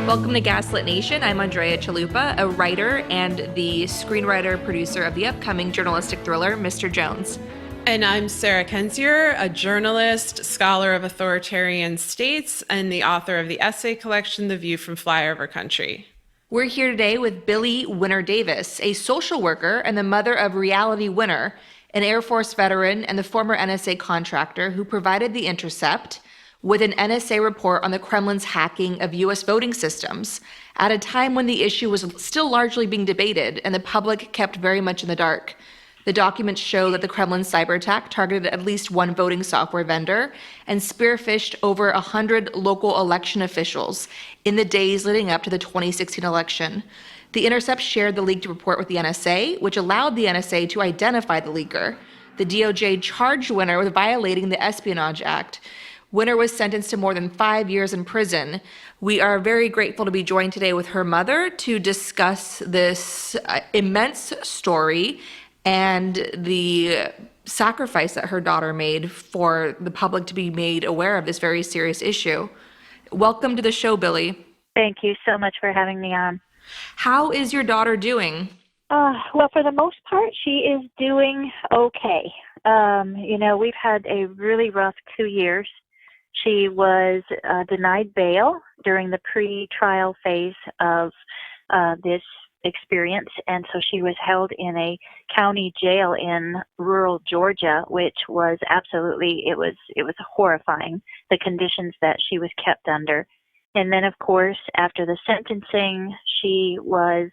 Welcome to Gaslit Nation. I'm Andrea Chalupa, a writer and the screenwriter-producer of the upcoming journalistic thriller, Mr. Jones. And I'm Sarah Kensier, a journalist, scholar of authoritarian states, and the author of the essay collection, The View from Flyover Country. We're here today with Billie Winner-Davis, a social worker and the mother of Reality Winner, an Air Force veteran and the former NSA contractor who provided The Intercept with an NSA report on the Kremlin's hacking of U.S. voting systems at a time when the issue was still largely being debated and the public kept very much in the dark. The documents show that the Kremlin cyber attack targeted at least one voting software vendor and spearphished over 100 local election officials in the days leading up to the 2016 election. The Intercept shared the leaked report with the NSA, which allowed the NSA to identify the leaker. The DOJ charged Winner with violating the Espionage Act. Winner was sentenced to more than 5 years in prison. We are very grateful to be joined today with her mother to discuss this immense story and the sacrifice that her daughter made for the public to be made aware of this very serious issue. Welcome to the show, Billie. Thank you so much for having me on. How is your daughter doing? Well, for the most part, she is doing okay. We've had a really rough 2 years. She was denied bail during the pre-trial phase of this experience, and so she was held in a county jail in rural Georgia, which was it was horrifying, the conditions that she was kept under. And then, of course, after the sentencing, she was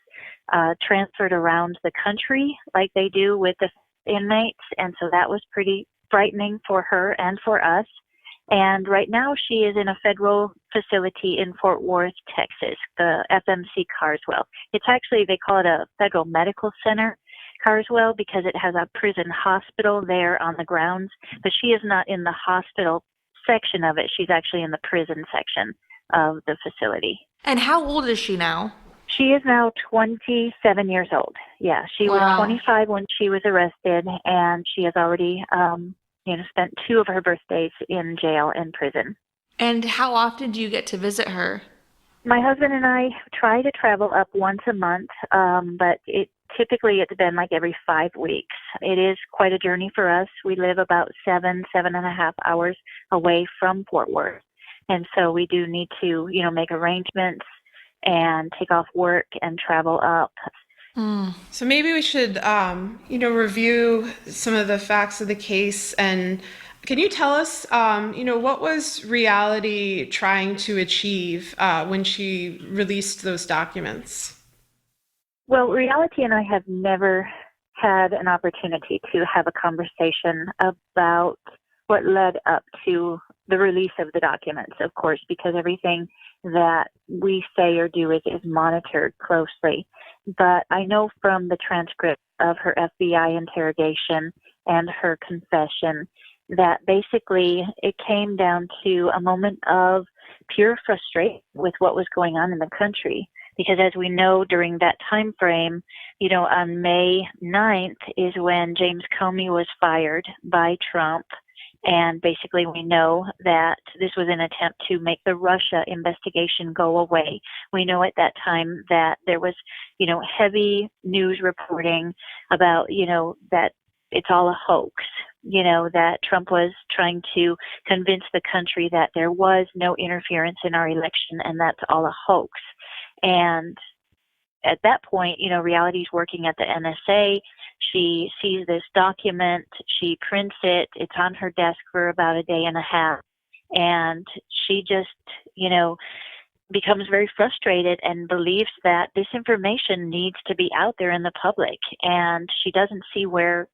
transferred around the country like they do with the inmates, and so that was pretty frightening for her and for us. And right now she is in a federal facility in Fort Worth, Texas, the FMC Carswell. It's actually, they call it a federal medical center, Carswell, because it has a prison hospital there on the grounds. But she is not in the hospital section of it. She's actually in the prison section of the facility. And how old is she now? She is now 27 years old. Yeah, she was 25 when she was arrested, and she has already spent 2 of her birthdays in jail and prison. And how often do you get to visit her? My husband and I try to travel up once a month, but it's been like every 5 weeks. It is quite a journey for us. We live about 7.5 hours away from Fort Worth. And so we do need to, make arrangements and take off work and travel up. So maybe we should, review some of the facts of the case. And can you tell us, what was Reality trying to achieve when she released those documents? Well, Reality and I have never had an opportunity to have a conversation about what led up to the release of the documents, of course, because everything that we say or do is monitored closely. But I know from the transcript of her FBI interrogation and her confession that basically it came down to a moment of pure frustration with what was going on in the country. Because as we know, during that time frame, on May 9th is when James Comey was fired by Trump. And basically we know that this was an attempt to make the Russia investigation go away. We know at that time that there was, heavy news reporting about, that it's all a hoax, that Trump was trying to convince the country that there was no interference in our election and that's all a hoax. And at that point, Reality's working at the NSA. She sees this document, she prints it, it's on her desk for about a day and a half, and she just, becomes very frustrated and believes that this information needs to be out there in the public, and she doesn't see where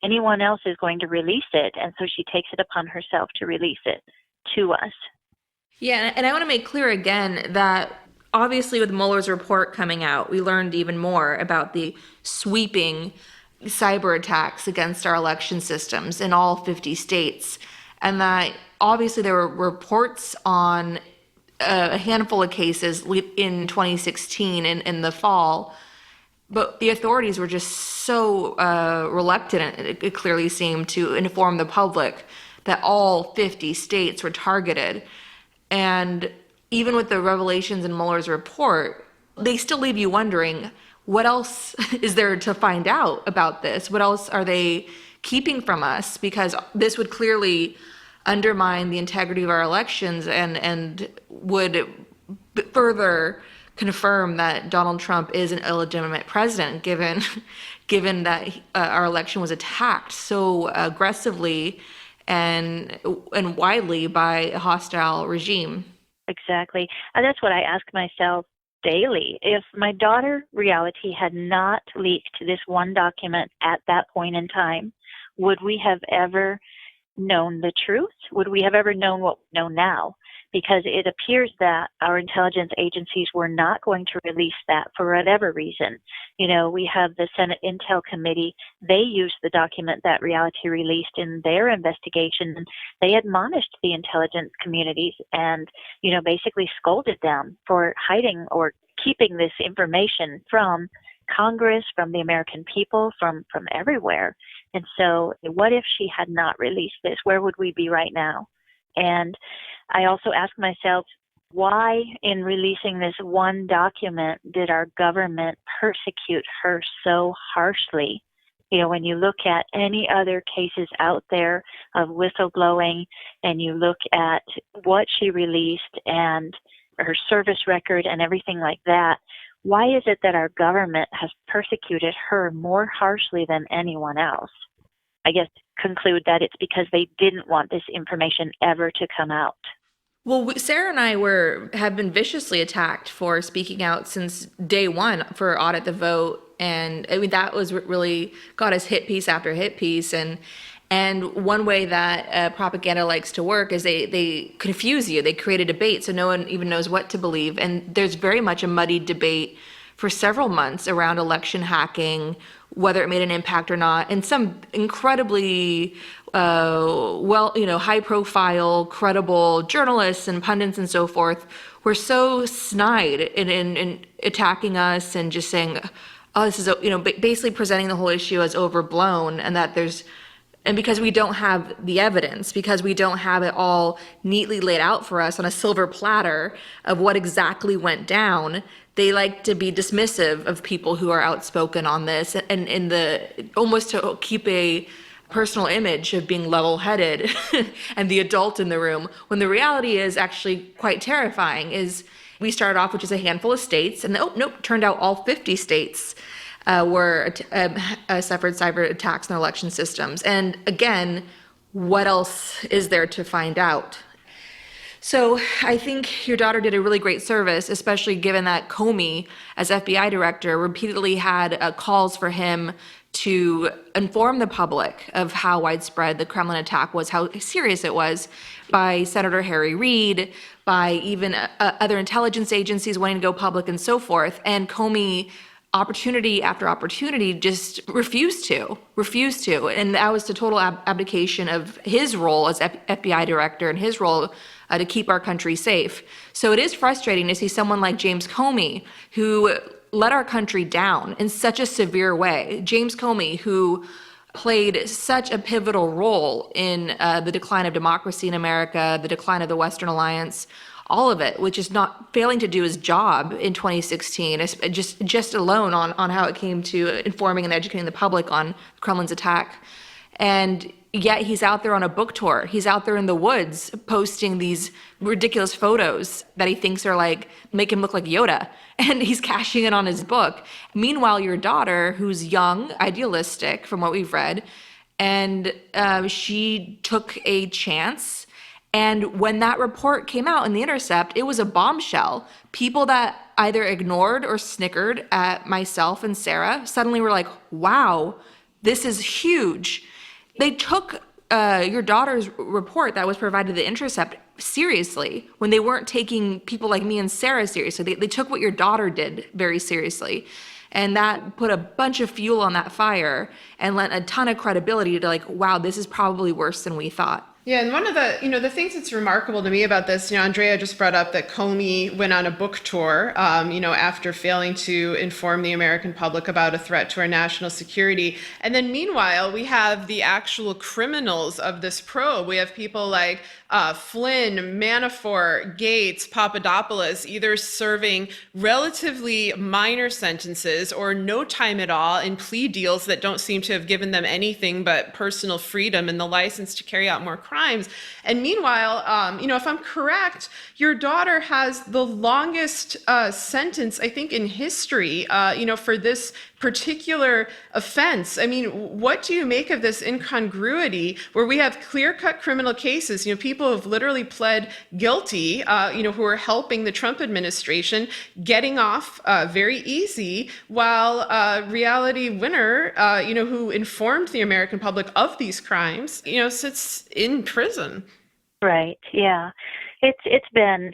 anyone else is going to release it, and so she takes it upon herself to release it to us. Yeah, and I want to make clear again that obviously with Mueller's report coming out, we learned even more about the sweeping cyber attacks against our election systems in all 50 states. And that obviously there were reports on a handful of cases in 2016 in the fall, but the authorities were just so reluctant, it clearly seemed, to inform the public that all 50 states were targeted. And even with the revelations in Mueller's report, they still leave you wondering, what else is there to find out about this? What else are they keeping from us? Because this would clearly undermine the integrity of our elections and would further confirm that Donald Trump is an illegitimate president, given that our election was attacked so aggressively and widely by a hostile regime. Exactly. And that's what I ask myself daily. If my daughter Reality had not leaked this one document at that point in time, would we have ever known the truth? Would we have ever known what we know now? Because it appears that our intelligence agencies were not going to release that for whatever reason. You know, we have the Senate Intel Committee. They used the document that Reality released in their investigation, and they admonished the intelligence communities and, you know, basically scolded them for hiding or keeping this information from Congress, from the American people, from everywhere. And so what if she had not released this? Where would we be right now? And I also ask myself, why in releasing this one document did our government persecute her so harshly? You know, when you look at any other cases out there of whistleblowing and you look at what she released and her service record and everything like that, why is it that our government has persecuted her more harshly than anyone else? I guess conclude that it's because they didn't want this information ever to come out. Well, Sarah and I have been viciously attacked for speaking out since day one for Audit the Vote, and I mean that was really got us hit piece after hit piece, and one way that propaganda likes to work is they confuse you. They create a debate so no one even knows what to believe, and there's very much a muddied debate for several months around election hacking, whether it made an impact or not, and some incredibly high-profile, credible journalists and pundits and so forth were so snide in attacking us and just saying, "Oh, this is basically presenting the whole issue as overblown," and that and because we don't have the evidence, because we don't have it all neatly laid out for us on a silver platter of what exactly went down, they like to be dismissive of people who are outspoken on this, and almost to keep a personal image of being level-headed and the adult in the room, when the reality is actually quite terrifying. Is we started off with just a handful of states, and turned out all 50 states suffered cyber attacks in their election systems. And again, what else is there to find out? So I think your daughter did a really great service, especially given that Comey, as FBI director, repeatedly had calls for him to inform the public of how widespread the Kremlin attack was, how serious it was, by Senator Harry Reid, by even other intelligence agencies wanting to go public and so forth. And Comey, opportunity after opportunity, just refused to. And that was the total abdication of his role as FBI director and his role to keep our country safe. So it is frustrating to see someone like James Comey, who let our country down in such a severe way. James Comey, who played such a pivotal role in the decline of democracy in America, the decline of the Western Alliance, all of it, which is not failing to do his job in 2016, just alone on how it came to informing and educating the public on Kremlin's attack. And yet he's out there on a book tour. He's out there in the woods posting these ridiculous photos that he thinks are make him look like Yoda. And he's cashing in on his book. Meanwhile, your daughter, who's young, idealistic from what we've read, and she took a chance. And when that report came out in the Intercept, it was a bombshell. People that either ignored or snickered at myself and Sarah suddenly were like, wow, this is huge. They took your daughter's report that was provided to the Intercept seriously when they weren't taking people like me and Sarah seriously. They took what your daughter did very seriously. And that put a bunch of fuel on that fire and lent a ton of credibility to wow, this is probably worse than we thought. Yeah, and one of the, the things that's remarkable to me about this, Andrea just brought up that Comey went on a book tour, after failing to inform the American public about a threat to our national security. And then meanwhile, we have the actual criminals of this probe. We have people like Flynn, Manafort, Gates, Papadopoulos, either serving relatively minor sentences or no time at all in plea deals that don't seem to have given them anything but personal freedom and the license to carry out more crimes. And meanwhile, if I'm correct, your daughter has the longest sentence, I think, in history, for this particular offense. I mean, what do you make of this incongruity where we have clear-cut criminal cases, people who have literally pled guilty, who are helping the Trump administration, getting off very easy, while Reality Winner, who informed the American public of these crimes, sits in prison. Right. Yeah. It's been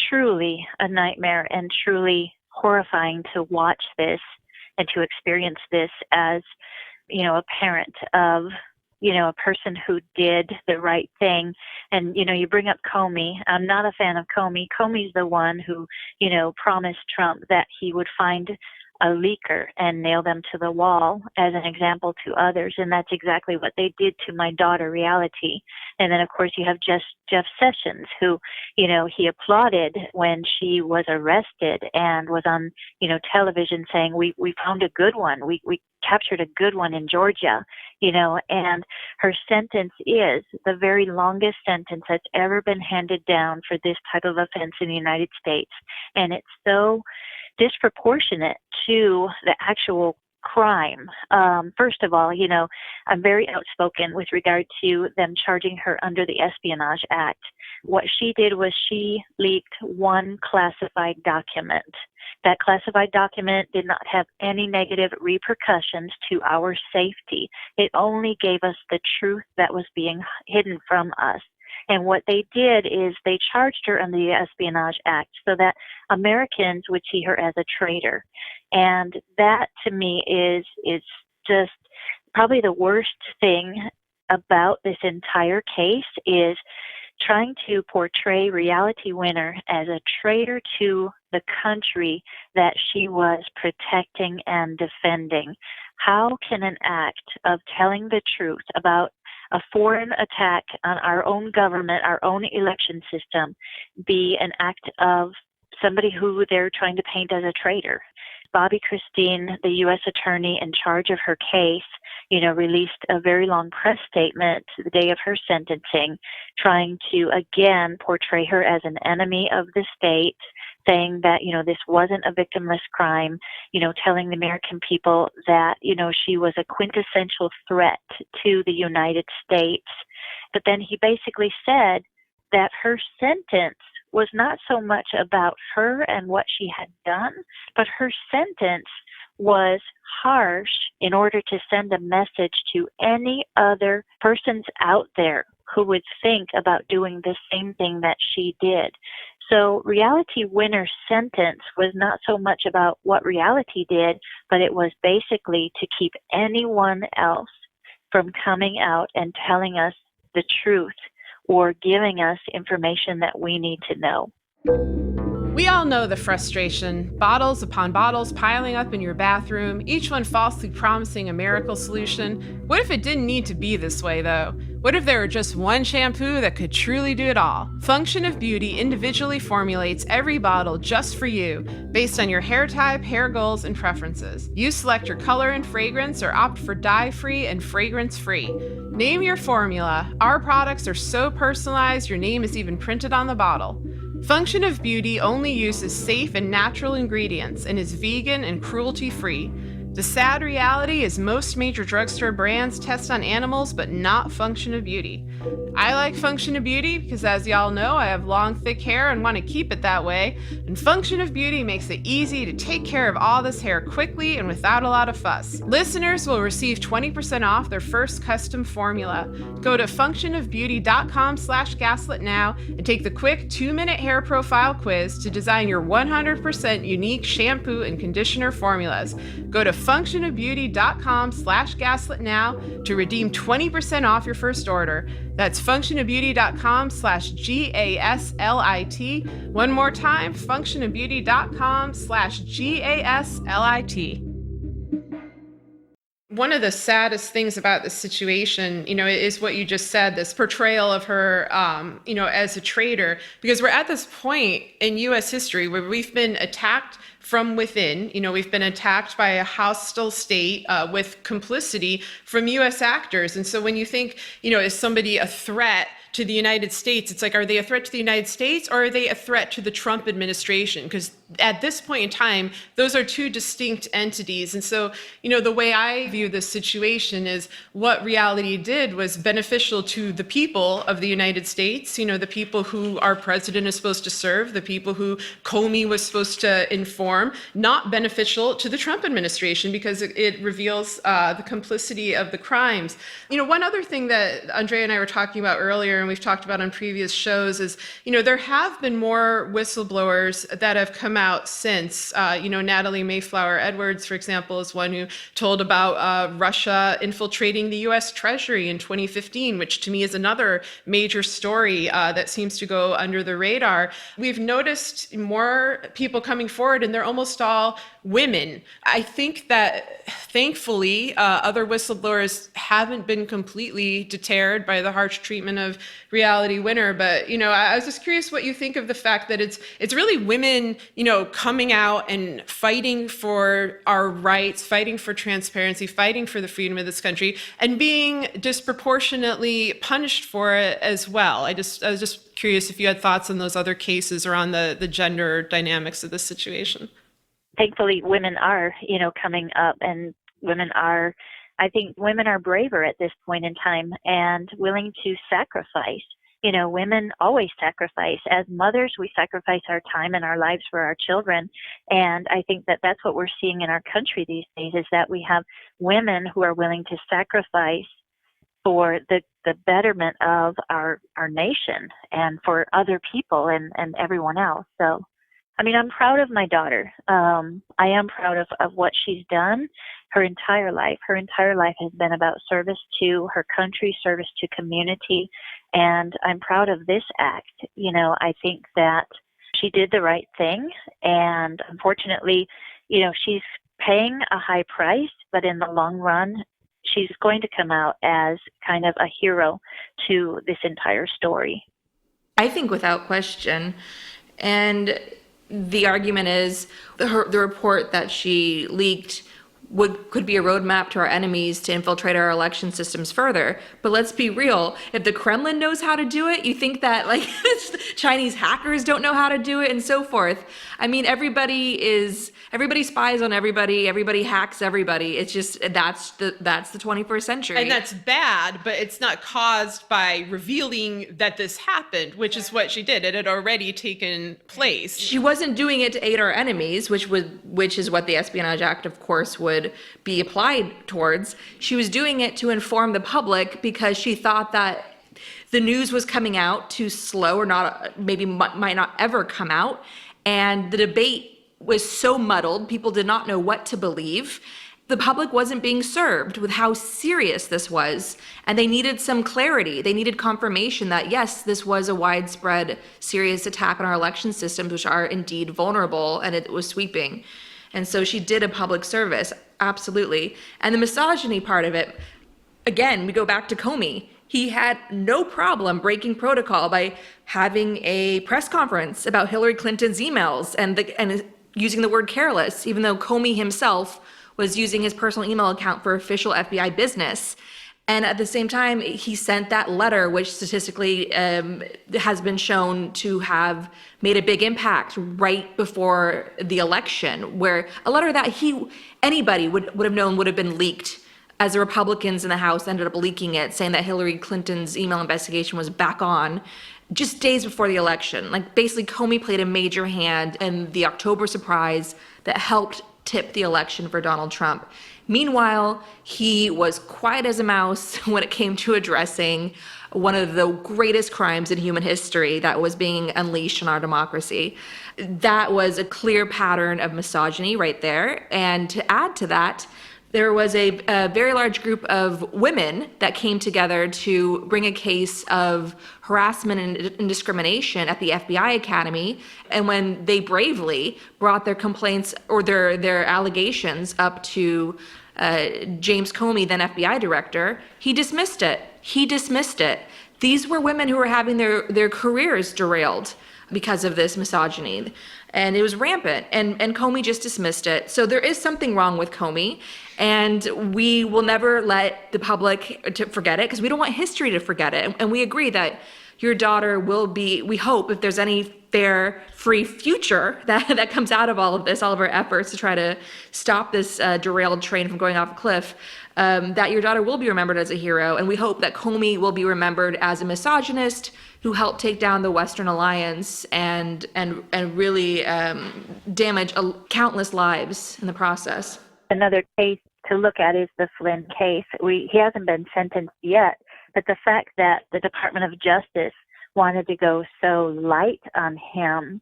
truly a nightmare and truly horrifying to watch this and to experience this as, a parent of, a person who did the right thing. And, you bring up Comey. I'm not a fan of Comey. Comey's the one who, promised Trump that he would find a leaker and nail them to the wall as an example to others. And that's exactly what they did to my daughter, Reality. And then, of course, you have Jeff Sessions, who, he applauded when she was arrested and was on, television saying, we found a good one. We captured a good one in Georgia, and her sentence is the very longest sentence that's ever been handed down for this type of offense in the United States. And it's so disproportionate to the actual crime. First of all, I'm very outspoken with regard to them charging her under the Espionage Act. What she did was she leaked one classified document. That classified document did not have any negative repercussions to our safety. It only gave us the truth that was being hidden from us. And what they did is they charged her under the Espionage Act so that Americans would see her as a traitor. And that, to me, is just probably the worst thing about this entire case is trying to portray Reality Winner as a traitor to the country that she was protecting and defending. How can an act of telling the truth about a foreign attack on our own government, our own election system, be an act of somebody who they're trying to paint as a traitor? Bobby Christine, the U.S. attorney in charge of her case, released a very long press statement the day of her sentencing, trying to, again, portray her as an enemy of the state, saying that, this wasn't a victimless crime, telling the American people that, she was a quintessential threat to the United States. But then he basically said that her sentence was not so much about her and what she had done, but her sentence was harsh in order to send a message to any other persons out there who would think about doing the same thing that she did. So Reality Winner's sentence was not so much about what Reality did, but it was basically to keep anyone else from coming out and telling us the truth or giving us information that we need to know. We all know the frustration, bottles upon bottles piling up in your bathroom, each one falsely promising a miracle solution. What if it didn't need to be this way, though? What if there were just one shampoo that could truly do it all? Function of Beauty individually formulates every bottle just for you, based on your hair type, hair goals, and preferences. You select your color and fragrance or opt for dye-free and fragrance-free. Name your formula. Our products are so personalized, your name is even printed on the bottle. Function of Beauty only uses safe and natural ingredients and is vegan and cruelty-free. The sad reality is most major drugstore brands test on animals, but not Function of Beauty. I like Function of Beauty because, as y'all know, I have long, thick hair and want to keep it that way, and Function of Beauty makes it easy to take care of all this hair quickly and without a lot of fuss. Listeners will receive 20% off their first custom formula. Go to functionofbeauty.com/gaslit now and take the quick 2-minute hair profile quiz to design your 100% unique shampoo and conditioner formulas. Go to functionofbeauty.com/gaslit now to redeem 20% off your first order. That's functionofbeauty.com/GASLIT. One more time, functionofbeauty.com/GASLIT. One of the saddest things about this situation, is what you just said, this portrayal of her, as a traitor, because we're at this point in U.S. history where we've been attacked from within. We've been attacked by a hostile state with complicity from U.S. actors. And so when you think, is somebody a threat to the United States, it's like, are they a threat to the United States or are they a threat to the Trump administration? Because at this point in time, those are two distinct entities. And so, the way I view this situation is what reality did was beneficial to the people of the United States, the people who our president is supposed to serve, the people who Comey was supposed to inform, not beneficial to the Trump administration because it reveals the complicity of the crimes. One other thing that Andrea and I were talking about earlier, and we've talked about on previous shows, is, there have been more whistleblowers that have come out since. Natalie Mayflower Edwards, for example, is one who told about Russia infiltrating the U.S. Treasury in 2015, which to me is another major story that seems to go under the radar. We've noticed more people coming forward, and they're almost all women. I think that thankfully other whistleblowers haven't been completely deterred by the harsh treatment of Reality Winner. But, I was just curious what you think of the fact that it's really women, coming out and fighting for our rights, fighting for transparency, fighting for the freedom of this country, and being disproportionately punished for it as well. I was just curious if you had thoughts on those other cases or on the gender dynamics of this situation. Thankfully, women are, coming up, and I think women are braver at this point in time and willing to sacrifice. Women always sacrifice. As mothers, we sacrifice our time and our lives for our children. And I think that that's what we're seeing in our country these days, is that we have women who are willing to sacrifice for the betterment of our nation and for other people and everyone else. So, I'm proud of my daughter. I am proud of what she's done her entire life. Her entire life has been about service to her country, service to community, and I'm proud of this act. I think that she did the right thing, and unfortunately, she's paying a high price, but in the long run, she's going to come out as kind of a hero to this entire story. I think without question. And the argument is the report that she leaked could be a roadmap to our enemies to infiltrate our election systems further. But let's be real, if the Kremlin knows how to do it, you think that Chinese hackers don't know how to do it and so forth. Everybody spies on everybody hacks everybody. It's just that's the 21st century. And that's bad, but it's not caused by revealing that this happened, which is what she did. It had already taken place. She wasn't doing it to aid our enemies, which is what the Espionage Act, of course, would be applied towards. She was doing it to inform the public because she thought that the news was coming out too slow or might not ever come out. And the debate was so muddled, people did not know what to believe. The public wasn't being served with how serious this was, and they needed some clarity. They needed confirmation that, yes, this was a widespread, serious attack on our election systems, which are indeed vulnerable, and it was sweeping. And so she did a public service, absolutely. And the misogyny part of it, again, we go back to Comey. He had no problem breaking protocol by having a press conference about Hillary Clinton's emails and using the word careless, even though Comey himself was using his personal email account for official FBI business. And at the same time, he sent that letter, which statistically has been shown to have made a big impact right before the election, where a letter that anybody would have known would have been leaked, as the Republicans in the House ended up leaking it, saying that Hillary Clinton's email investigation was back on just days before the election. Basically, Comey played a major hand in the October surprise that helped tip the election for Donald Trump. Meanwhile, he was quiet as a mouse when it came to addressing one of the greatest crimes in human history that was being unleashed on our democracy. That was a clear pattern of misogyny right there. And to add to that, there was a very large group of women that came together to bring a case of harassment and discrimination at the FBI Academy. And when they bravely brought their complaints or their allegations up to James Comey, then FBI director, he dismissed it. These were women who were having their careers derailed because of this misogyny. And it was rampant, and Comey just dismissed it. So there is something wrong with Comey, and we will never let the public to forget it because we don't want history to forget it. And we agree that your daughter will be, we hope, if there's any fair, free future that comes out of all of this, all of our efforts to try to stop this derailed train from going off a cliff, that your daughter will be remembered as a hero. And we hope that Comey will be remembered as a misogynist who helped take down the Western Alliance and really damage countless lives in the process. Another case to look at is the Flynn case. He hasn't been sentenced yet, but the fact that the Department of Justice wanted to go so light on him,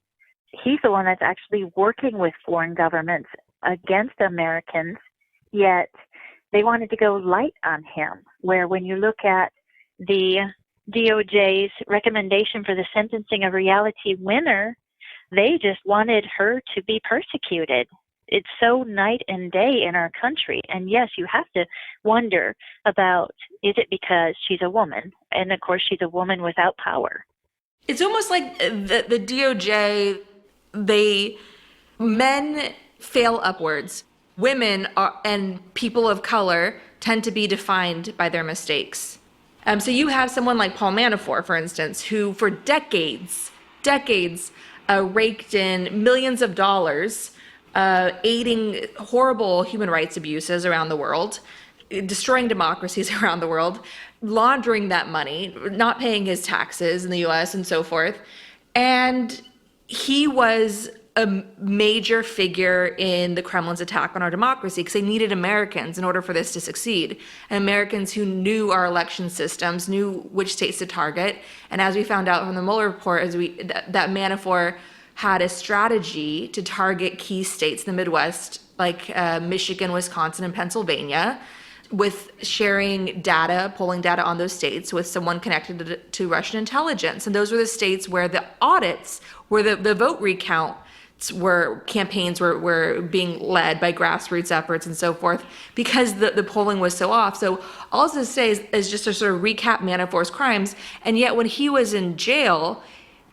he's the one that's actually working with foreign governments against Americans, yet they wanted to go light on him, where when you look at the DOJ's recommendation for the sentencing of Reality Winner, they just wanted her to be persecuted. It's so night and day in our country. And yes, you have to wonder about, is it because she's a woman? And of course, she's a woman without power. It's almost like the DOJ, men fail upwards. Women and people of color tend to be defined by their mistakes. So you have someone like Paul Manafort, for instance, who for decades, raked in millions of dollars, aiding horrible human rights abuses around the world, destroying democracies around the world, laundering that money, not paying his taxes in the US and so forth. And he was a major figure in the Kremlin's attack on our democracy because they needed Americans in order for this to succeed. And Americans who knew our election systems, knew which states to target. And as we found out from the Mueller report, that Manafort had a strategy to target key states in the Midwest, like Michigan, Wisconsin, and Pennsylvania, with sharing data, polling data on those states with someone connected to Russian intelligence. And those were the states where the audits, where the vote recount campaigns were being led by grassroots efforts and so forth, because the polling was so off. So all this to say is just to sort of recap Manafort's crimes. And yet when he was in jail,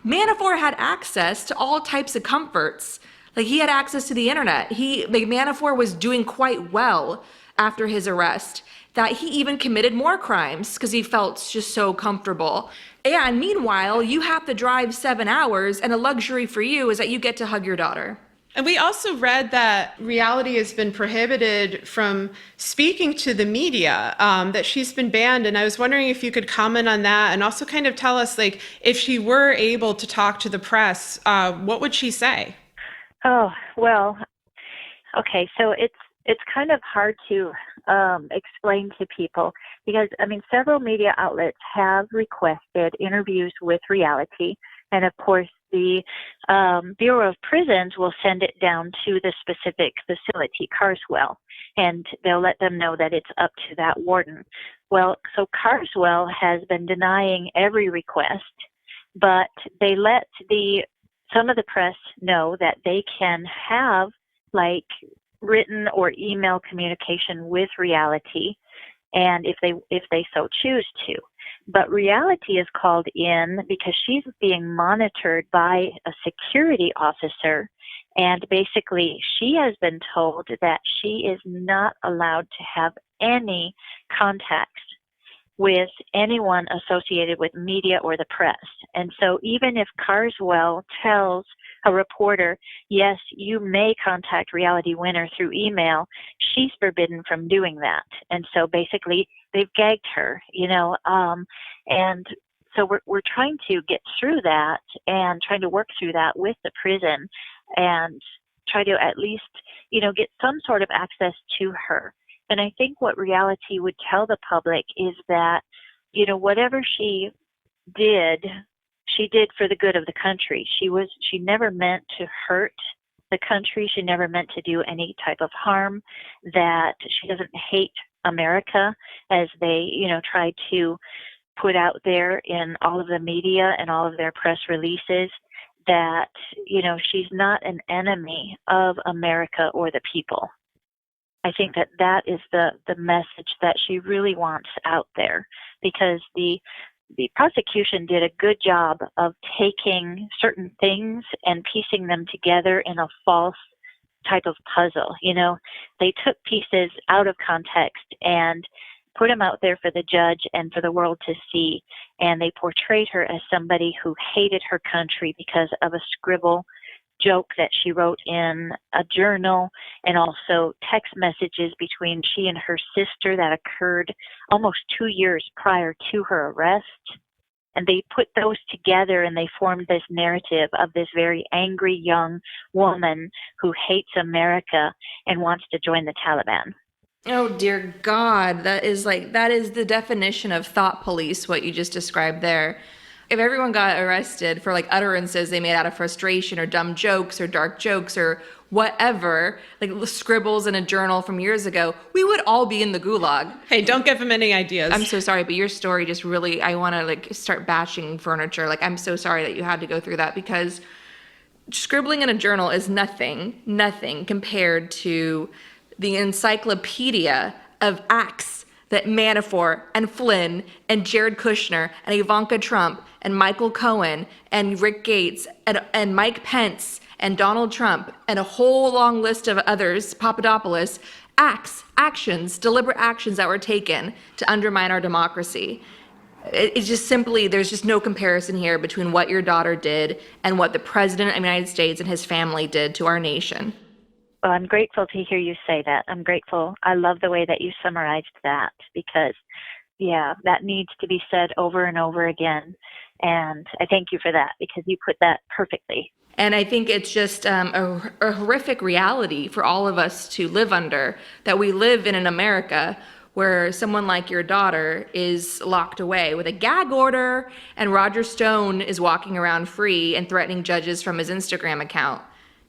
Manafort had access to all types of comforts. Like, he had access to the internet. Manafort was doing quite well after his arrest, that he even committed more crimes because he felt just so comfortable. And meanwhile, you have to drive 7 hours, and a luxury for you is that you get to hug your daughter. And we also read that Reality has been prohibited from speaking to the media, that she's been banned. And I was wondering if you could comment on that and also kind of tell us, like, if she were able to talk to the press, what would she say? Oh, well, okay, so it's kind of hard to explain to people because, I mean, several media outlets have requested interviews with Reality. And of course, the Bureau of Prisons will send it down to the specific facility, Carswell, and they'll let them know that it's up to that warden. Well, so Carswell has been denying every request, but they let some of the press know that they can have, like, written or email communication with Reality, and if they so choose to. But Reality is called in because she's being monitored by a security officer, and basically she has been told that she is not allowed to have any contacts with anyone associated with media or the press. And so even if Carswell tells a reporter, yes, you may contact Reality Winner through email, she's forbidden from doing that. And so basically they've gagged her, and so we're trying to get through that and trying to work through that with the prison. And try to at least, get some sort of access to her. And I think what reality would tell the public is that, whatever she did for the good of the country. She never meant to hurt the country. She never meant to do any type of harm, that she doesn't hate America as they, try to put out there in all of the media and all of their press releases, that, she's not an enemy of America or the people. I think that is the message that she really wants out there, because the prosecution did a good job of taking certain things and piecing them together in a false type of puzzle. They took pieces out of context and put them out there for the judge and for the world to see. And they portrayed her as somebody who hated her country because of a scribble joke that she wrote in a journal, and also text messages between she and her sister that occurred almost 2 years prior to her arrest. And they put those together and they formed this narrative of this very angry young woman who hates America and wants to join the Taliban. Oh, dear God. That is the definition of thought police, what you just described there. If everyone got arrested for utterances they made out of frustration or dumb jokes or dark jokes or whatever, like scribbles in a journal from years ago, we would all be in the gulag. Hey, don't give him any ideas. I'm so sorry, but your story just really, I want to start bashing furniture. I'm so sorry that you had to go through that, because scribbling in a journal is nothing compared to the encyclopedia of acts that Manafort and Flynn and Jared Kushner and Ivanka Trump and Michael Cohen and Rick Gates and Mike Pence and Donald Trump and a whole long list of others, Papadopoulos, actions, deliberate actions that were taken to undermine our democracy. It's just simply, there's just no comparison here between what your daughter did and what the President of the United States and his family did to our nation. Well, I'm grateful to hear you say that. I'm grateful. I love the way that you summarized that, because, that needs to be said over and over again. And I thank you for that, because you put that perfectly. And I think it's just a horrific reality for all of us to live under, that we live in an America where someone like your daughter is locked away with a gag order, and Roger Stone is walking around free and threatening judges from his Instagram account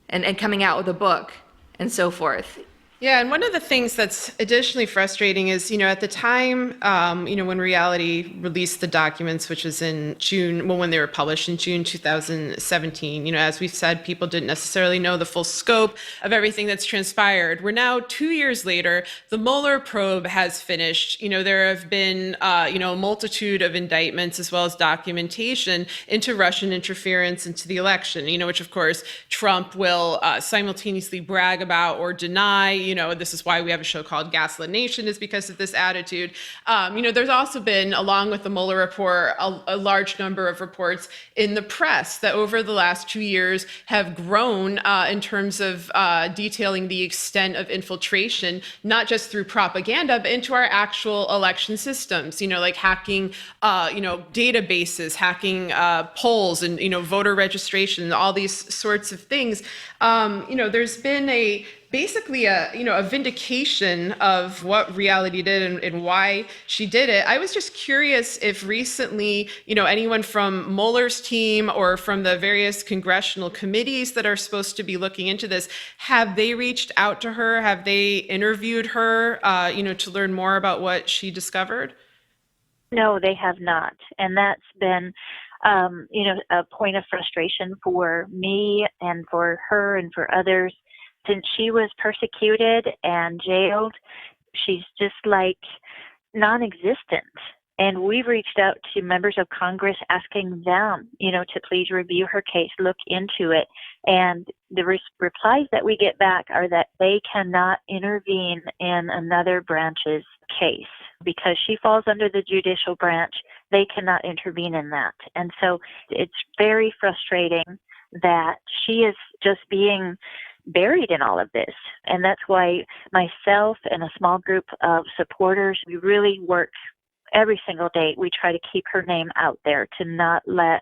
and coming out with a book and so forth. Yeah, and one of the things that's additionally frustrating is, at the time, when Reality released the documents, which was in June, when they were published in June 2017, as we've said, people didn't necessarily know the full scope of everything that's transpired. We're now 2 years later. The Mueller probe has finished. There have been, a multitude of indictments as well as documentation into Russian interference into the election, which, of course, Trump will simultaneously brag about or deny. This is why we have a show called Gaslit Nation, is because of this attitude. There's also been, along with the Mueller report, a large number of reports in the press that over the last 2 years have grown in terms of detailing the extent of infiltration, not just through propaganda, but into our actual election systems, like hacking, databases, hacking polls and, voter registration, all these sorts of things. There's been basically a vindication of what Reality did and why she did it. I was just curious if recently, anyone from Mueller's team or from the various congressional committees that are supposed to be looking into this, have they reached out to her? Have they interviewed her, to learn more about what she discovered? No, they have not. And that's been, a point of frustration for me and for her and for others. Since she was persecuted and jailed, she's just non-existent. And we've reached out to members of Congress asking them, to please review her case, look into it. And the replies that we get back are that they cannot intervene in another branch's case because she falls under the judicial branch. They cannot intervene in that. And so it's very frustrating that she is just being buried in all of this. And that's why myself and a small group of supporters, we really work every single day. We try to keep her name out there to not let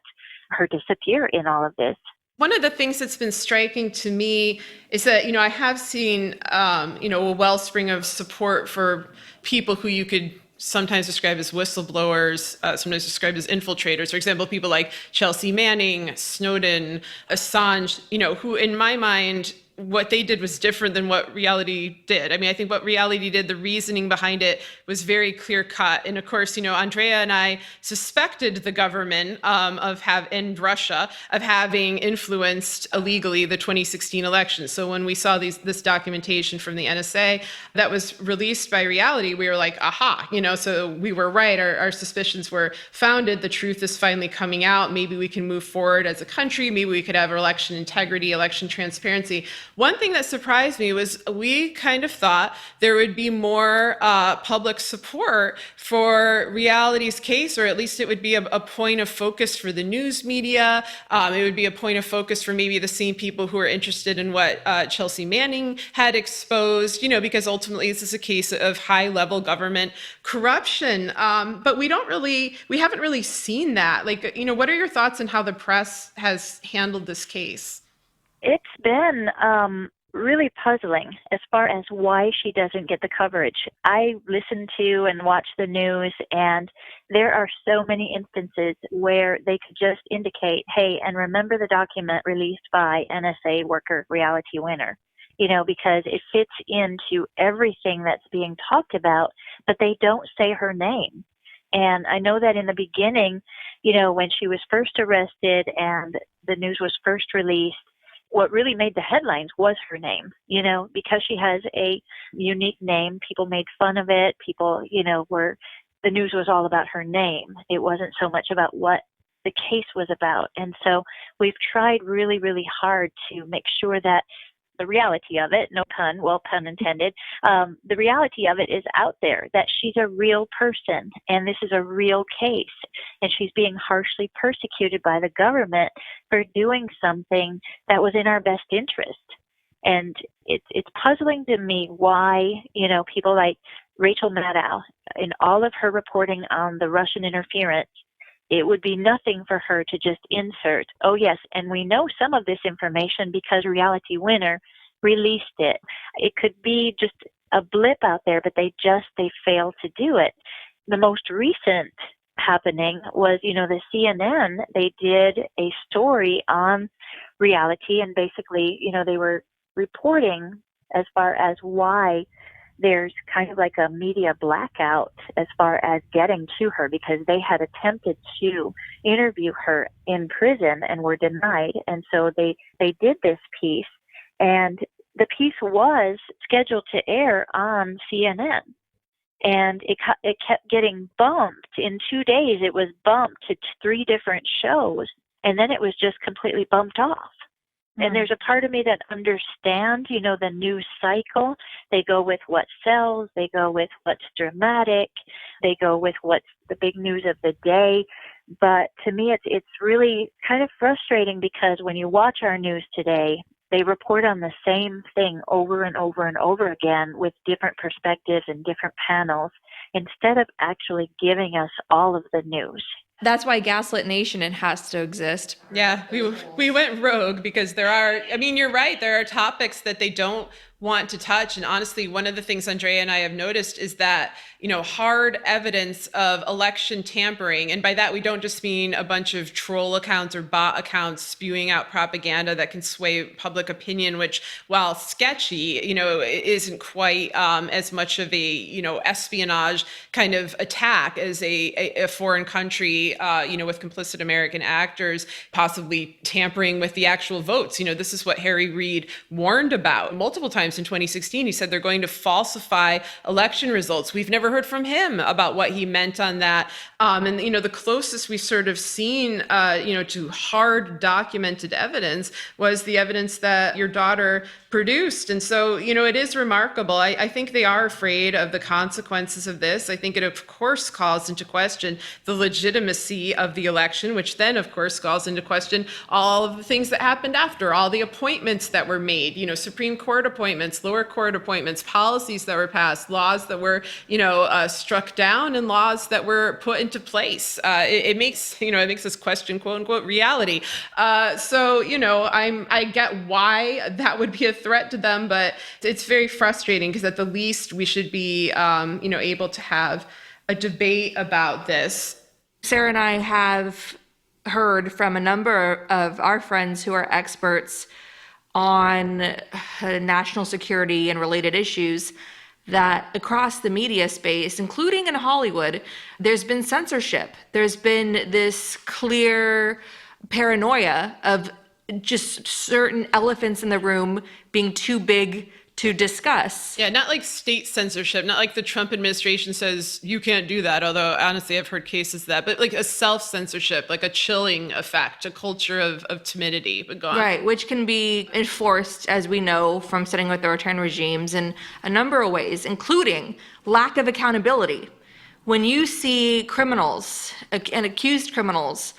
her disappear in all of this. One of the things that's been striking to me is that, I have seen, a wellspring of support for people who you could sometimes describe as whistleblowers, sometimes described as infiltrators. For example, people like Chelsea Manning, Snowden, Assange, who in my mind, what they did was different than what reality did. I mean, I think what reality did, the reasoning behind it was very clear cut. And of course, Andrea and I suspected the government and Russia of having influenced illegally the 2016 election. So when we saw this documentation from the NSA that was released by reality, we were like, aha, so we were right. Our suspicions were founded. The truth is finally coming out. Maybe we can move forward as a country. Maybe we could have election integrity, election transparency. One thing that surprised me was we kind of thought there would be more public support for reality's case, or at least it would be a point of focus for the news media. It would be a point of focus for maybe the same people who are interested in what Chelsea Manning had exposed, because ultimately this is a case of high-level government corruption. But we haven't really seen that. What are your thoughts on how the press has handled this case? It's been really puzzling as far as why she doesn't get the coverage. I listen to and watch the news, and there are so many instances where they could just indicate, hey, and remember the document released by NSA worker Reality Winner, because it fits into everything that's being talked about, but they don't say her name. And I know that in the beginning, when she was first arrested and the news was first released, what really made the headlines was her name, because she has a unique name. People made fun of it. People, the news was all about her name. It wasn't so much about what the case was about. And so we've tried really, really hard to make sure that the reality of it, no pun, well, pun intended, the reality of it is out there, that she's a real person and this is a real case, and she's being harshly persecuted by the government for doing something that was in our best interest. And it's puzzling to me why, people like Rachel Maddow, in all of her reporting on the Russian interference, it would be nothing for her to just insert, oh yes, and we know some of this information because Reality Winner released it. It could be just a blip out there, but they failed to do it. The most recent happening was, the CNN, they did a story on reality, and basically, they were reporting as far as why there's kind of like a media blackout as far as getting to her, because they had attempted to interview her in prison and were denied. And so they did this piece, and the piece was scheduled to air on CNN. And it kept getting bumped. In 2 days, it was bumped to 3 different shows, and then it was just completely bumped off. And there's a part of me that understands, the news cycle. They go with what sells. They go with what's dramatic. They go with what's the big news of the day. But to me, it's really kind of frustrating, because when you watch our news today, they report on the same thing over and over and over again with different perspectives and different panels, instead of actually giving us all of the news. That's why Gaslit Nation has to exist. Yeah, we went rogue because you're right, there are topics that they don't want to touch. And honestly, one of the things Andrea and I have noticed is that, hard evidence of election tampering, and by that we don't just mean a bunch of troll accounts or bot accounts spewing out propaganda that can sway public opinion, which, while sketchy, isn't quite as much of a, espionage kind of attack as a foreign country, with complicit American actors possibly tampering with the actual votes. This is what Harry Reid warned about multiple times in 2016. He said they're going to falsify election results. We've never heard from him about what he meant on that. And the closest we've sort of seen, to hard documented evidence was the evidence that your daughter produced. And so, it is remarkable. I think they are afraid of the consequences of this. I think it, of course, calls into question the legitimacy legitimacy of the election, which then, of course, calls into question all of the things that happened after, all the appointments that were made, Supreme Court appointments, lower court appointments, policies that were passed, laws that were, struck down, and laws that were put into place. It makes us question, quote unquote, reality. I get why that would be a threat to them, but it's very frustrating because at the least we should be, able to have a debate about this. Sarah and I have heard from a number of our friends who are experts on national security and related issues that across the media space, including in Hollywood, there's been censorship. There's been this clear paranoia of just certain elephants in the room being too big to discuss. Yeah, not like state censorship, not like the Trump administration says you can't do that, although honestly I've heard cases of that, but like a self-censorship, like a chilling effect, a culture of timidity. But go on. Right, which can be enforced, as we know, from studying authoritarian regimes in a number of ways, including lack of accountability. When you see criminals and accused criminals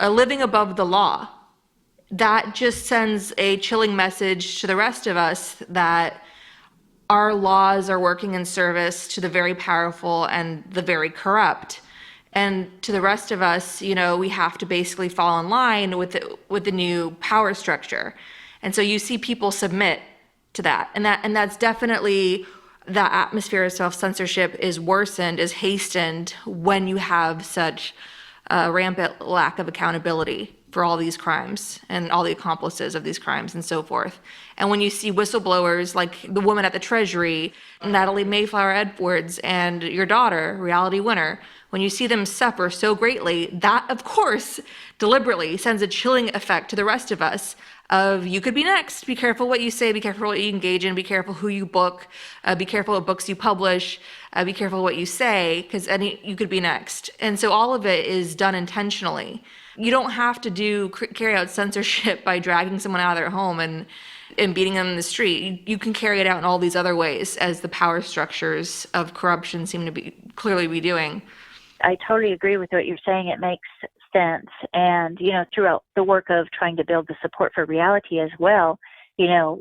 living above the law, that just sends a chilling message to the rest of us that our laws are working in service to the very powerful and the very corrupt. And to the rest of us, we have to basically fall in line with the new power structure. And so you see people submit to that. And that's definitely, that atmosphere of self-censorship is worsened, is hastened when you have such a rampant lack of accountability for all these crimes and all the accomplices of these crimes and so forth. And when you see whistleblowers like the woman at the Treasury, Natalie Mayflower Edwards, and your daughter, Reality Winner, when you see them suffer so greatly, that of course deliberately sends a chilling effect to the rest of us of you could be next. Be careful what you say, be careful what you engage in, be careful who you book, be careful what books you publish, be careful what you say, because you could be next. And so all of it is done intentionally. You don't have to carry out censorship by dragging someone out of their home and beating them in the street. You can carry it out in all these other ways, as the power structures of corruption seem to clearly be doing. I totally agree with what you're saying. It makes sense. And, throughout the work of trying to build the support for reality as well,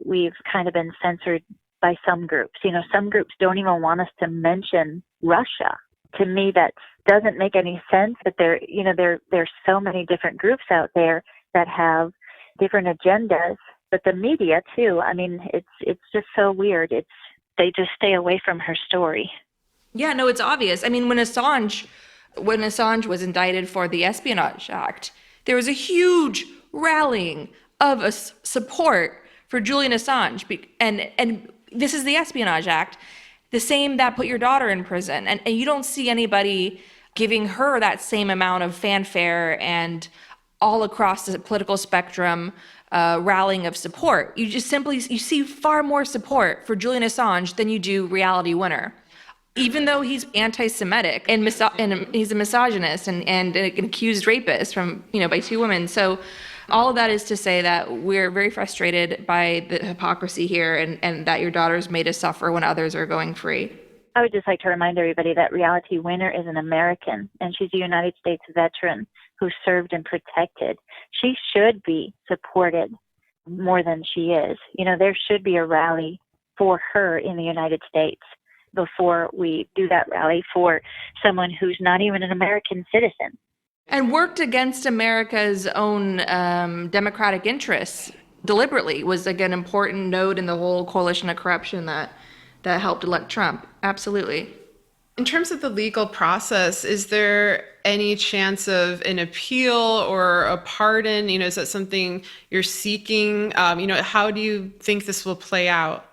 we've kind of been censored by some groups. Some groups don't even want us to mention Russia. To me, that doesn't make any sense, but there's so many different groups out there that have different agendas, but the media too. I mean, it's just so weird. They just stay away from her story. Yeah, no, it's obvious. I mean, when Assange was indicted for the Espionage Act, there was a huge rallying of support for Julian Assange, and this is the Espionage Act, the same that put your daughter in prison, and you don't see anybody giving her that same amount of fanfare and all across the political spectrum rallying of support. You see far more support for Julian Assange than you do Reality Winner. Even though he's anti-Semitic and he's a misogynist and an accused rapist by two women. So all of that is to say that we're very frustrated by the hypocrisy here and that your daughter's made us suffer when others are going free. I would just like to remind everybody that Reality Winner is an American, and she's a United States veteran who served and protected. She should be supported more than she is. There should be a rally for her in the United States before we do that rally for someone who's not even an American citizen. And worked against America's own democratic interests deliberately, was like an important node in the whole coalition of corruption that helped elect Trump. Absolutely. In terms of the legal process, is there any chance of an appeal or a pardon? Is that something you're seeking? How do you think this will play out?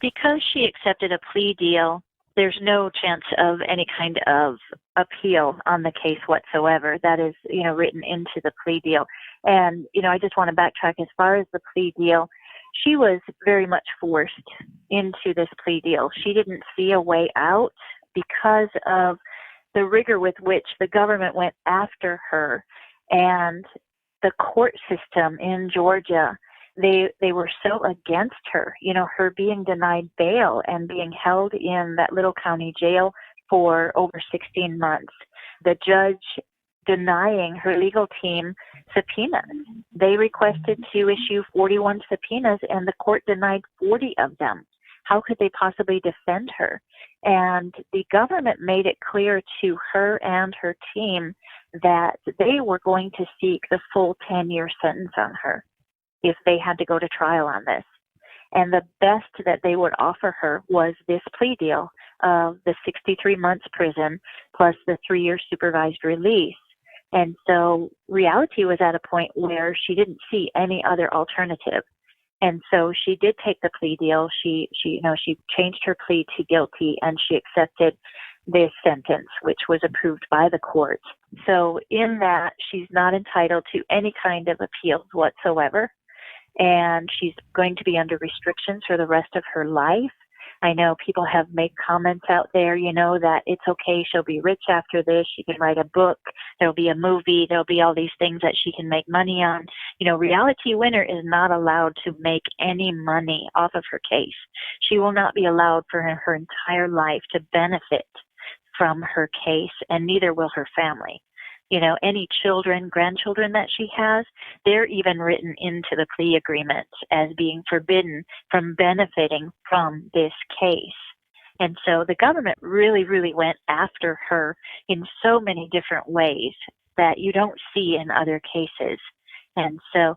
Because she accepted a plea deal, there's no chance of any kind of appeal on the case whatsoever. That is, written into the plea deal. And, I just want to backtrack as far as the plea deal. She was very much forced into this plea deal. She didn't see a way out because of the rigor with which the government went after her, and the court system in Georgia. They were so against her, her being denied bail and being held in that little county jail for over 16 months. The judge denying her legal team subpoenas. They requested to issue 41 subpoenas, and the court denied 40 of them. How could they possibly defend her? And the government made it clear to her and her team that they were going to seek the full 10-year sentence on her if they had to go to trial on this. And the best that they would offer her was this plea deal of the 63 months prison plus the 3-year supervised release. And so reality was at a point where she didn't see any other alternative. And so she did take the plea deal. She changed her plea to guilty, and she accepted this sentence, which was approved by the court. So in that, she's not entitled to any kind of appeals whatsoever. And she's going to be under restrictions for the rest of her life. I know people have made comments out there, that it's okay, she'll be rich after this, she can write a book, there'll be a movie, there'll be all these things that she can make money on. Reality Winner is not allowed to make any money off of her case. She will not be allowed for her entire life to benefit from her case, and neither will her family. Any children, grandchildren that she has, they're even written into the plea agreement as being forbidden from benefiting from this case. And so the government really, really went after her in so many different ways that you don't see in other cases. And so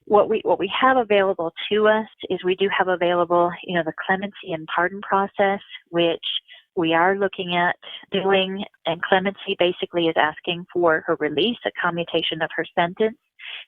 what we have available to us is we do have available, the clemency and pardon process, which we are looking at doing, and clemency basically is asking for her release, a commutation of her sentence.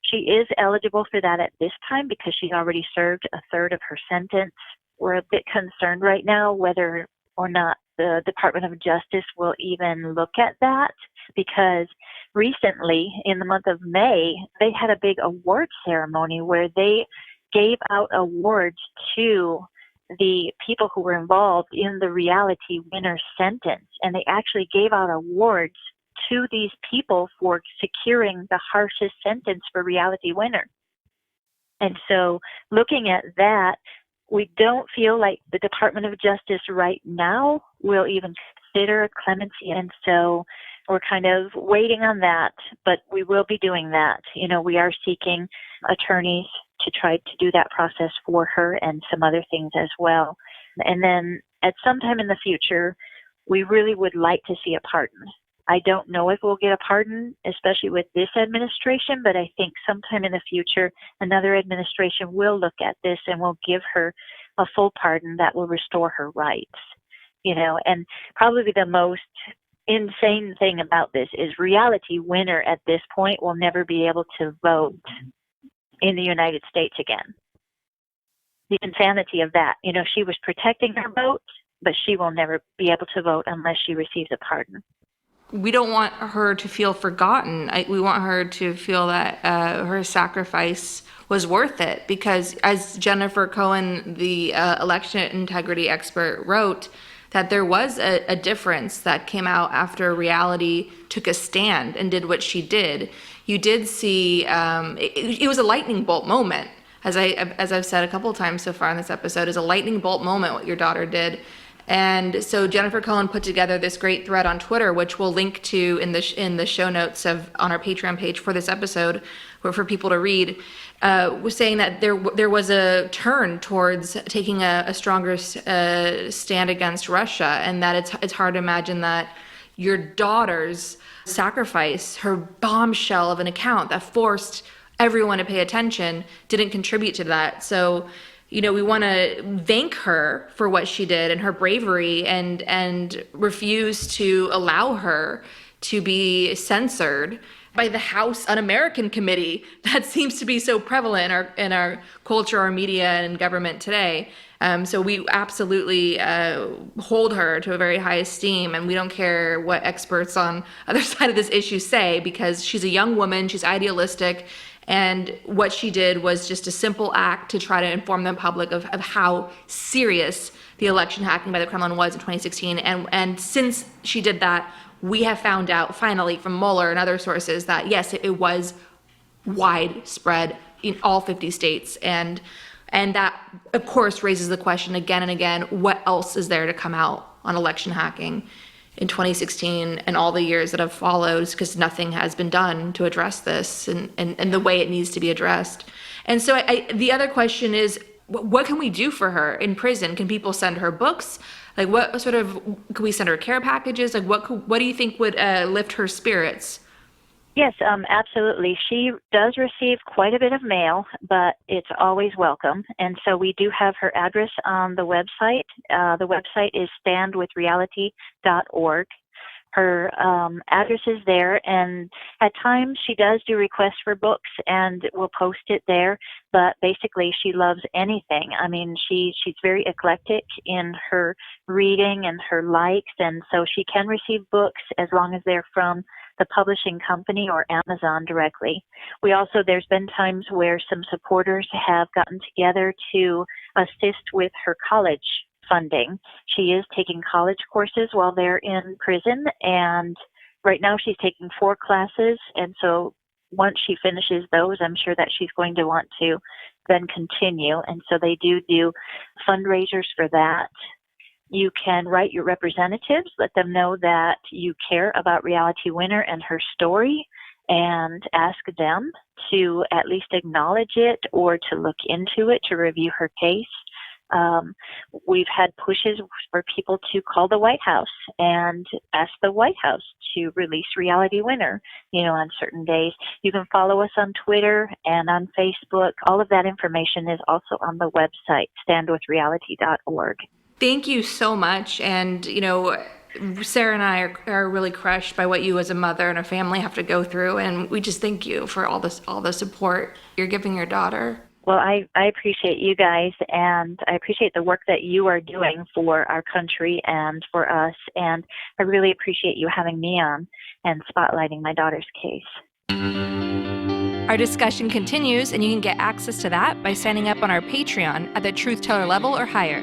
She is eligible for that at this time because she's already served a third of her sentence. We're a bit concerned right now whether or not the Department of Justice will even look at that, because recently, in the month of May, they had a big award ceremony where they gave out awards to the people who were involved in the Reality Winner sentence. And they actually gave out awards to these people for securing the harshest sentence for Reality Winner. And so looking at that, we don't feel like the Department of Justice right now will even consider clemency. And so we're kind of waiting on that, but we will be doing that. We are seeking attorneys to try to do that process for her and some other things as well. And then at some time in the future, we really would like to see a pardon. I don't know if we'll get a pardon, especially with this administration, but I think sometime in the future, another administration will look at this and will give her a full pardon that will restore her rights. And probably the most insane thing about this is Reality Winner at this point will never be able to vote in the United States again. The insanity of that. She was protecting her vote, but she will never be able to vote unless she receives a pardon. We don't want her to feel forgotten. We want her to feel that her sacrifice was worth it, because as Jennifer Cohen, the election integrity expert, wrote, that there was a difference that came out after Reality took a stand and did what she did. You did see, it was a lightning bolt moment, as I've said a couple of times so far in this episode, is a lightning bolt moment what your daughter did. And so Jennifer Cohen put together this great thread on Twitter, which we'll link to in the show notes on our Patreon page for this episode, for people to read. Was saying that there was a turn towards taking a stronger stand against Russia, and that it's hard to imagine that your daughter's sacrifice, her bombshell of an account that forced everyone to pay attention, didn't contribute to that. So, we want to thank her for what she did and her bravery, and refuse to allow her to be censored by the House Un-American Committee that seems to be so prevalent in our culture, our media, and government today. So we absolutely hold her to a very high esteem, and we don't care what experts on other side of this issue say, because she's a young woman, she's idealistic, and what she did was just a simple act to try to inform the public of how serious the election hacking by the Kremlin was in 2016. And since she did that, we have found out finally from Mueller and other sources that yes, it was widespread in all 50 states. And that, of course, raises the question again and again, what else is there to come out on election hacking? in 2016 and all the years that have followed, because nothing has been done to address this and the way it needs to be addressed. And so the other question is, what can we do for her in prison? Can people send her books? Like, what sort of, can we send her care packages? Like, what do you think would lift her spirits? Yes, absolutely. She does receive quite a bit of mail, but it's always welcome. And so we do have her address on the website. The website is standwithreality.org. Her address is there, and at times she does do requests for books and will post it there, but basically she loves anything. I mean, she's very eclectic in her reading and her likes, and so she can receive books as long as they're from the publishing company or Amazon directly. There's been times where some supporters have gotten together to assist with her college funding. She is taking college courses while they're in prison, and right now she's taking 4 classes, and so once she finishes those, I'm sure that she's going to want to then continue, and so they do fundraisers for that. You can write your representatives, let them know that you care about Reality Winner and her story, and ask them to at least acknowledge it or to look into it, to review her case. We've had pushes for people to call the White House and ask the White House to release Reality Winner, on certain days. You can follow us on Twitter and on Facebook. All of that information is also on the website, standwithreality.org. Thank you so much. And, Sarah and I are really crushed by what you as a mother and a family have to go through. And we just thank you for all the support you're giving your daughter. Well, I appreciate you guys, and I appreciate the work that you are doing for our country and for us. And I really appreciate you having me on and spotlighting my daughter's case. Our discussion continues, and you can get access to that by signing up on our Patreon at the Truth Teller level or higher.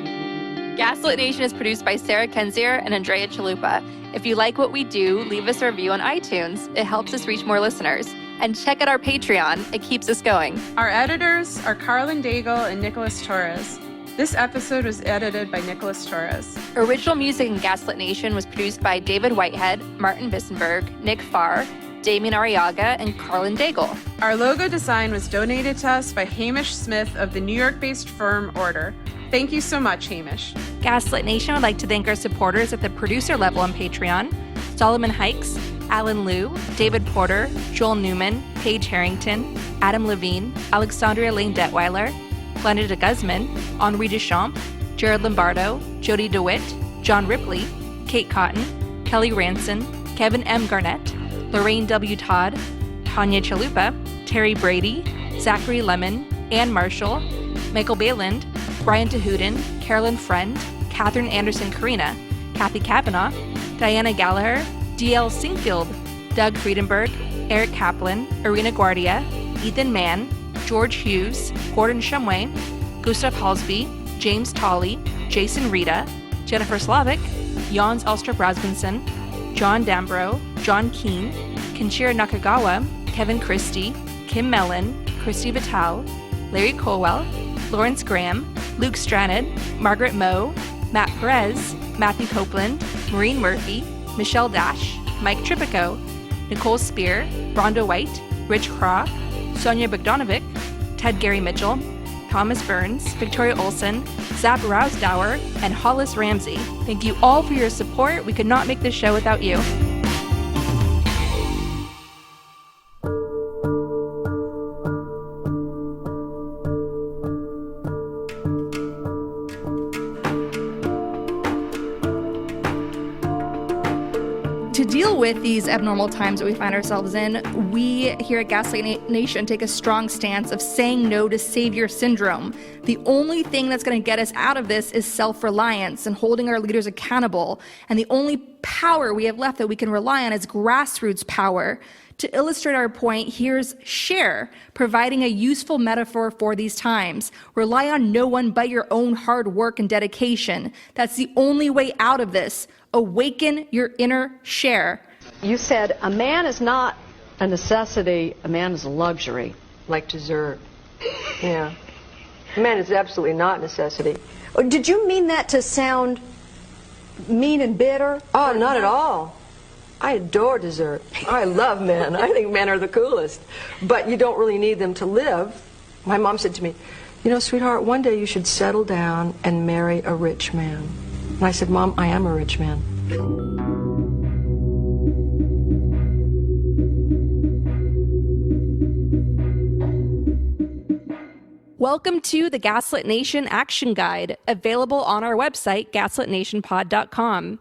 Gaslit Nation is produced by Sarah Kenzier and Andrea Chalupa. If you like what we do, leave us a review on iTunes. It helps us reach more listeners. And check out our Patreon. It keeps us going. Our editors are Carlin Daigle and Nicholas Torres. This episode was edited by Nicholas Torres. Original music in Gaslit Nation was produced by David Whitehead, Martin Vissenberg, Nick Farr, Damien Arriaga, and Carlin Daigle. Our logo design was donated to us by Hamish Smith of the New York-based firm Order. Thank you so much, Hamish. Gaslit Nation would like to thank our supporters at the producer level on Patreon: Solomon Hikes, Alan Liu, David Porter, Joel Newman, Paige Harrington, Adam Levine, Alexandria Lane Detweiler, Glenda de Guzman, Henri Deschamps, Jared Lombardo, Jody DeWitt, John Ripley, Kate Cotton, Kelly Ranson, Kevin M. Garnett, Lorraine W. Todd, Tanya Chalupa, Terry Brady, Zachary Lemon, Ann Marshall, Michael Bayland, Brian Tahudin, Carolyn Friend, Catherine Anderson Carina, Kathy Kavanaugh, Diana Gallagher, D.L. Singfield, Doug Friedenberg, Eric Kaplan, Irina Guardia, Ethan Mann, George Hughes, Gordon Shumway, Gustav Halsby, James Tolley, Jason Rita, Jennifer Slavic, Jans Alstrup Rasmussen, John Dambro, John Keene, Kenshiro Nakagawa, Kevin Christie, Kim Mellon, Christy Vital, Larry Colwell, Lawrence Graham, Luke Stranad, Margaret Moe, Matt Perez, Matthew Copeland, Maureen Murphy, Michelle Dash, Mike Tripico, Nicole Spear, Rhonda White, Rich Craw, Sonia Bogdanovic, Ted Gary Mitchell, Thomas Burns, Victoria Olson, Zap Rousdower, and Hollis Ramsey. Thank you all for your support. We could not make this show without you. To deal with these abnormal times that we find ourselves in, we here at Gaslit Nation take a strong stance of saying no to savior syndrome. The only thing that's going to get us out of this is self-reliance and holding our leaders accountable. And the only power we have left that we can rely on is grassroots power. To illustrate our point, here's Share, providing a useful metaphor for these times. Rely on no one but your own hard work and dedication. That's the only way out of this. Awaken your inner Share. You said a man is not a necessity, a man is a luxury. Like dessert. Yeah. A man is absolutely not a necessity. Did you mean that to sound mean and bitter? Oh, not at all. I adore dessert. I love men. I think men are the coolest. But you don't really need them to live. My mom said to me, you know, sweetheart, one day you should settle down and marry a rich man. And I said, Mom, I am a rich man. Welcome to the Gaslit Nation Action Guide, available on our website, gaslitnationpod.com.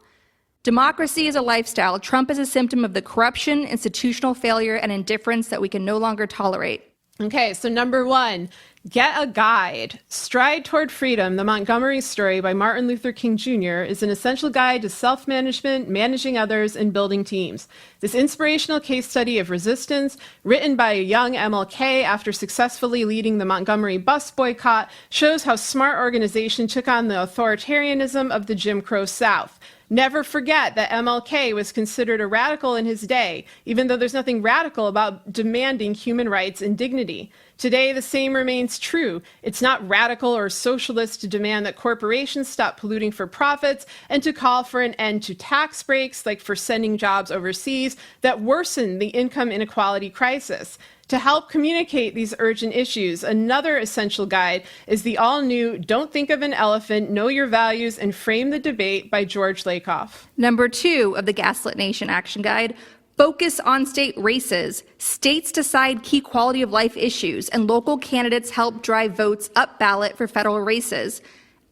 Democracy is a lifestyle. Trump is a symptom of the corruption, institutional failure, and indifference that we can no longer tolerate. Okay, so number 1, get a guide. Stride Toward Freedom, the Montgomery Story by Martin Luther King Jr. is an essential guide to self-management, managing others, and building teams. This inspirational case study of resistance, written by a young MLK after successfully leading the Montgomery bus boycott, shows how smart organization took on the authoritarianism of the Jim Crow South. Never forget that MLK was considered a radical in his day, even though there's nothing radical about demanding human rights and dignity. Today, the same remains true. It's not radical or socialist to demand that corporations stop polluting for profits and to call for an end to tax breaks, like for sending jobs overseas, that worsen the income inequality crisis. To help communicate these urgent issues, another essential guide is the all-new Don't Think of an Elephant, Know Your Values, and Frame the Debate by George Lakoff. Number 2 of the Gaslit Nation Action Guide, focus on state races. States decide key quality of life issues, and local candidates help drive votes up ballot for federal races.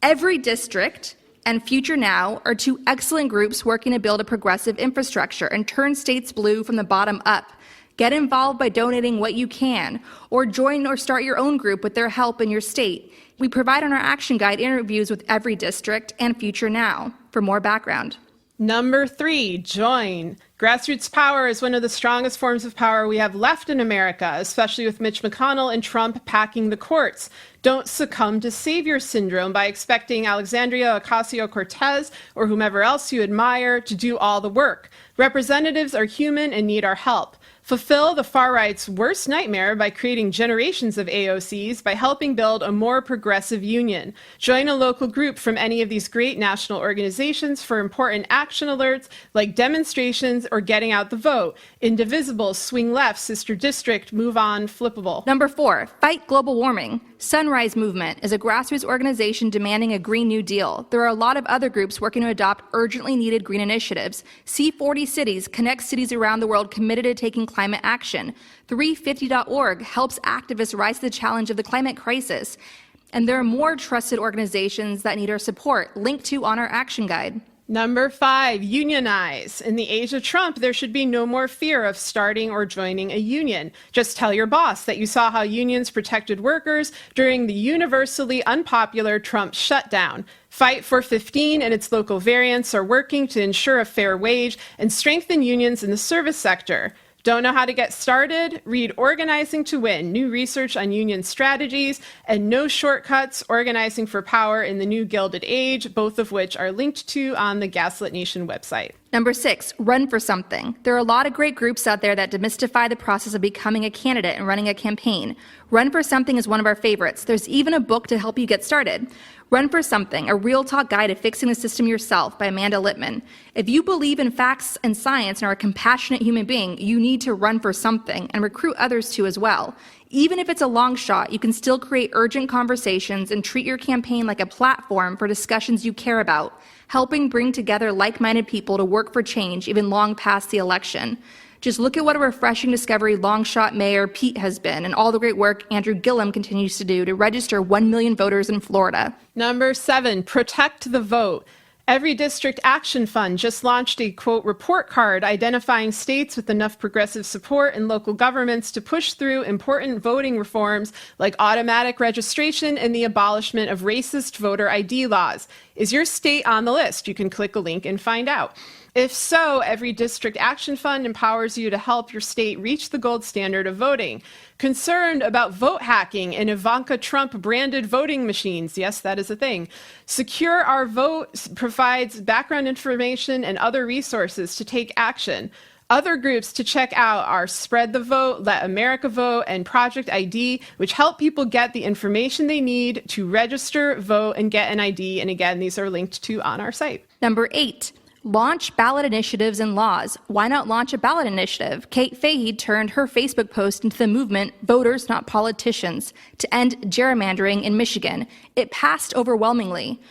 Every District and Future Now are 2 excellent groups working to build a progressive infrastructure and turn states blue from the bottom up. Get involved by donating what you can, or join or start your own group with their help in your state. We provide on our Action Guide interviews with every district and Future Now. For more background. Number 3, join. Grassroots power is one of the strongest forms of power we have left in America, especially with Mitch McConnell and Trump packing the courts. Don't succumb to savior syndrome by expecting Alexandria Ocasio-Cortez or whomever else you admire to do all the work. Representatives are human and need our help. Fulfill the far-right's worst nightmare by creating generations of AOCs by helping build a more progressive union. Join a local group from any of these great national organizations for important action alerts like demonstrations or getting out the vote. Indivisible, Swing Left, Sister District, Move On, Flippable. Number 4, fight global warming. Sunrise Movement is a grassroots organization demanding a Green New Deal. There are a lot of other groups working to adopt urgently needed green initiatives. See 40 cities, connect cities around the world committed to taking climate action. 350.org helps activists rise to the challenge of the climate crisis. And there are more trusted organizations that need our support, linked to on our Action Guide. Number 5, unionize. In the age of Trump, there should be no more fear of starting or joining a union. Just tell your boss that you saw how unions protected workers during the universally unpopular Trump shutdown. Fight for 15 and its local variants are working to ensure a fair wage and strengthen unions in the service sector. Don't know how to get started? Read Organizing to Win, New Research on Union Strategies, and No Shortcuts, Organizing for Power in the New Gilded Age, both of which are linked to on the Gaslit Nation website. Number 6, run for something. There are a lot of great groups out there that demystify the process of becoming a candidate and running a campaign. Run for Something is one of our favorites. There's even a book to help you get started. Run for Something, a real talk guide to fixing the system yourself by Amanda Littman. If you believe in facts and science and are a compassionate human being, you need to run for something and recruit others to as well. Even if it's a long shot, you can still create urgent conversations and treat your campaign like a platform for discussions you care about, helping bring together like-minded people to work for change even long past the election. Just look at what a refreshing discovery Longshot Mayor Pete has been and all the great work Andrew Gillum continues to do to register 1 million voters in Florida. Number 7, protect the vote. Every District Action Fund just launched a, quote, report card identifying states with enough progressive support in local governments to push through important voting reforms like automatic registration and the abolishment of racist voter ID laws. Is your state on the list? You can click a link and find out. If so, every District Action Fund empowers you to help your state reach the gold standard of voting. Concerned about vote hacking and Ivanka Trump branded voting machines? Yes, that is a thing. Secure Our Vote provides background information and other resources to take action. Other groups to check out are Spread the Vote, Let America Vote, and Project ID, which help people get the information they need to register, vote, and get an ID. And again, these are linked to on our site. Number 8, launch ballot initiatives and laws. Why not launch a ballot initiative? Kate Fahey turned her Facebook post into the movement Voters Not Politicians to end gerrymandering in Michigan. It passed overwhelmingly.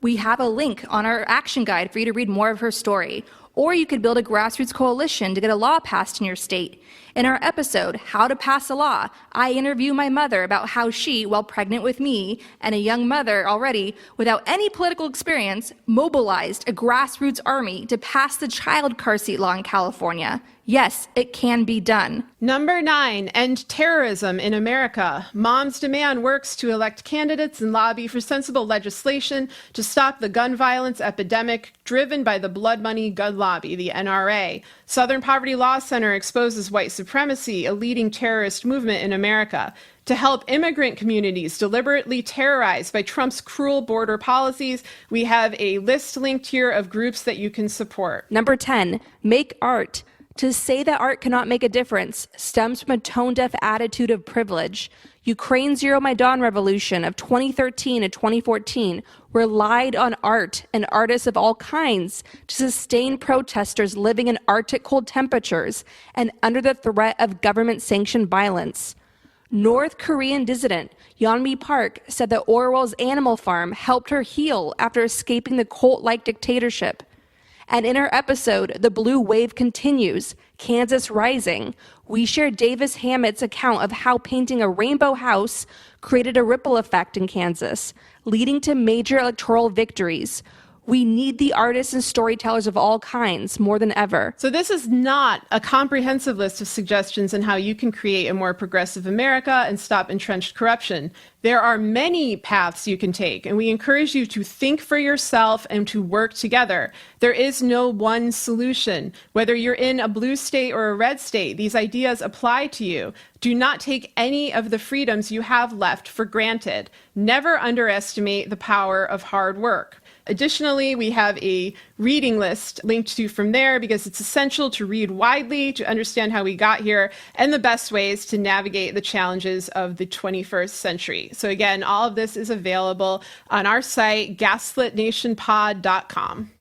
We have a link on our action guide for you to read more of her story. Or you could build a grassroots coalition to get a law passed in your state. In our episode, How to Pass a Law, I interview my mother about how she, while pregnant with me and a young mother already, without any political experience, mobilized a grassroots army to pass the child car seat law in California. Yes, it can be done. Number 9, end terrorism in America. Moms Demand works to elect candidates and lobby for sensible legislation to stop the gun violence epidemic driven by the blood money gun lobby, the NRA. Southern Poverty Law Center exposes white supremacy, a leading terrorist movement in America. To help immigrant communities deliberately terrorized by Trump's cruel border policies, we have a list linked here of groups that you can support. Number 10, make art. To say that art cannot make a difference stems from a tone-deaf attitude of privilege. Ukraine's Euromaidan revolution of 2013 to 2014 relied on art and artists of all kinds to sustain protesters living in Arctic cold temperatures and under the threat of government-sanctioned violence. North Korean dissident Yeonmi Park said that Orwell's Animal Farm helped her heal after escaping the cult-like dictatorship. And in our episode, The Blue Wave Continues, Kansas Rising, we share Davis Hammett's account of how painting a rainbow house created a ripple effect in Kansas, leading to major electoral victories. We need the artists and storytellers of all kinds more than ever. So this is not a comprehensive list of suggestions on how you can create a more progressive America and stop entrenched corruption. There are many paths you can take, and we encourage you to think for yourself and to work together. There is no one solution. Whether you're in a blue state or a red state, these ideas apply to you. Do not take any of the freedoms you have left for granted. Never underestimate the power of hard work. Additionally, we have a reading list linked to from there because it's essential to read widely to understand how we got here and the best ways to navigate the challenges of the 21st century. So again, all of this is available on our site, gaslitnationpod.com.